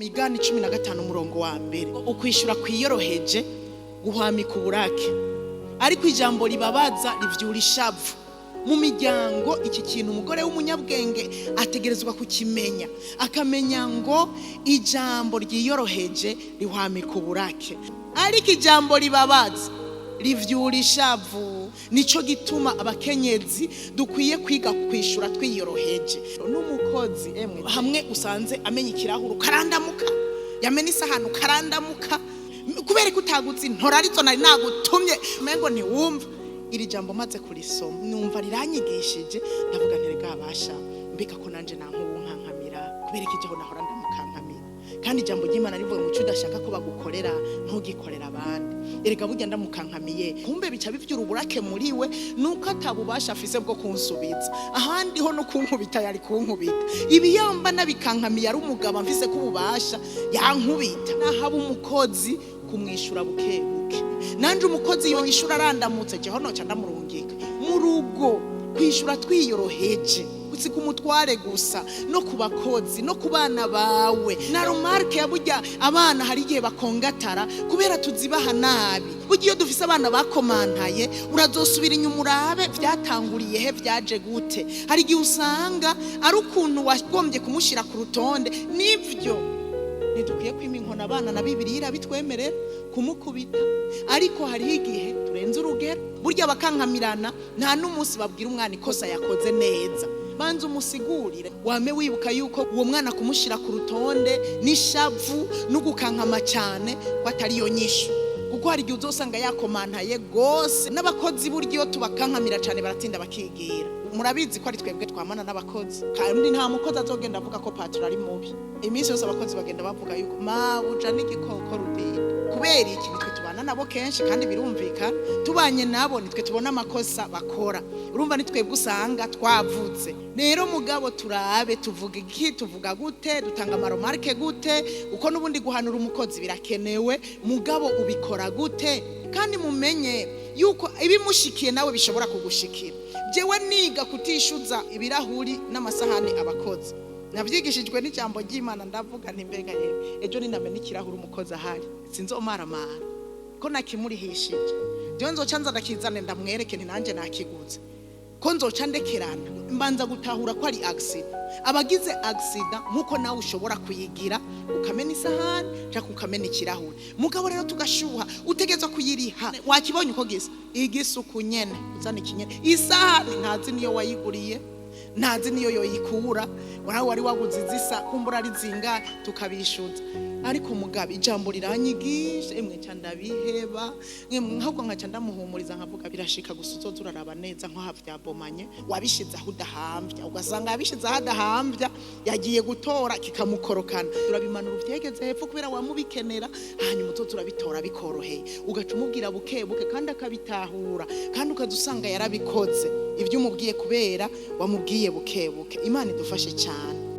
Migani 15 umurongo wa mbere, ukwishura kwiyoroheje guhwamika uburake, ariko ijambo ribabaza rivyura ishavu. Mu miryango iki kintu umugore w'umunyabwenge ategerezwa kukimenya, akamenya ngo ijambo ryiyoroheje rihwamika uburake, ariko ijambo ribabaza rivyura ishavu. Nico gituma abakenyezi dukwiye kwiga kwishura twiyoroheje. N'umukozi hamwe usanze amenya ikirahuru karandamuka, yamena isahani karandamuka, kubera ko utagutse intora arizo nari nagutumye mengo ntiwumva. Iri jambo maze kurisoma numva riranyigishije, ndavuga nterega abasha mbika ko nanje nankankamira, kubera ko ijeho nahora ndamukankamira. Kandi ijambo ry'Imana rivuga mu cyo udashaka ko bagukorera ntugikorera abandi. Erega burya ndamukankamiye kumbe bica bivyura uburake muri we, nuko atabubasha afise bwo kunsubiza. Ahandi ho no kunkubita yari kunkubita, ibi yamba nabikankamiye ari umugabo mfise ko ububasha yankubita. Nahaba umukozi kumwishura bukebuke, nanje umukozi yonyishura arandamutse jeho noca ndamurungika mu rugo. Kwishura twiyoroheje uzi kumutware gusa, no kubakozi no kubana bawe. Na remarque yaburya abana hari igihe bakongatara kubera tuzibaha nabi. Burya iyo dufise abana bakomantaye urazosubira inyuma urabe vyatanguriye he, vyaje gute. Hari igihe usanga ari ukuntu wagombye kumushira ku rutonde. Nivyo ntidukwiye kwima inkona abana na Bibiliya bitwemerera kumukubita, ariko hari igihe turenze urugero. Burya bakankamirana nta n'umunsi babwira umwana ikosa yakoze neza, banza umusigurire. Wame wibuka yuko uwo mwana kumushira ku rutonde n'ishavu no gukankama cyane ko atari yo nyishu, kuko hari igihe uzosanga yakomantaye gose. N'abakozi buryo tubakankamira cyane baratinda bakigira. Murabizi ko ari twebwe twamana n'abakozi, kandi nta mukozi azogenda avuga ko patron ari mubi. Iminsi yose abakozi bagenda bavuga yuko mabuja n'igikoko rudida. Kubera iki? Nitwe tubana nabo kenshi kandi birumvika, tubanye nabo nitwe tubona amakosa bakora. Urumva nitwebwe usanga twavutse. Rero mugabo turabe tuvuga iki, tuvuga gute, dutanga amaromarke gute, uko nubundi guhanura umukozi birakenewe, mugabo ubikora gute. Kandi mumenye yuko ibimushikiye nawe bishobora kugushikira. Jewe niga kutishuza ibirahuri n'amasahani abakozi, navyigishijwe n'ijambo ry'Imana. Ndavuga nti mbega yewe ejo ninamena ikirahuri umukozi ahari sinzomaramara ko nakimurihishije. Jewe nzoca nza ndakizane ndamwereke nti nanje nakiguze, ko nzoca ndekerana mbanza gutahura ko ari accident. Abagize accident nkuko nawe ushobora kuyigira, ukamena isahani cyangwa ukamena ikirahuri. Mugabo rero tugashuha utegezwa kuyiriha. Wakibonye uko gisa igisuku nyene uzana ikinyene. Isahani ntazi niyo wayiguriye, ntazi niyo yoyikura, warawe wari waguze zisa kumbura ari zinga tukabishuza. Ariko mugabo ijambo riranyigisha emwe cyandabiheba, nk'ahubwo nkaca ndamuhumuriza nkavuga birashika gusa uzoza uraraba neza nko havyabomanye wabishize aho udahambya, ugasanga yabishize aho adahambya yagiye gutora kikamukorokana. Turabimanura uvyegeze hepfo kubera wamubikenera, hanyuma uzoza urabitora bikoroheye, ugaca umubwira bukebuke kandi akabitahura, kandi ukazusanga yarabikoze ivyo umubwiye kubera wamubwiye bukebuke. Imana idufashe cyane.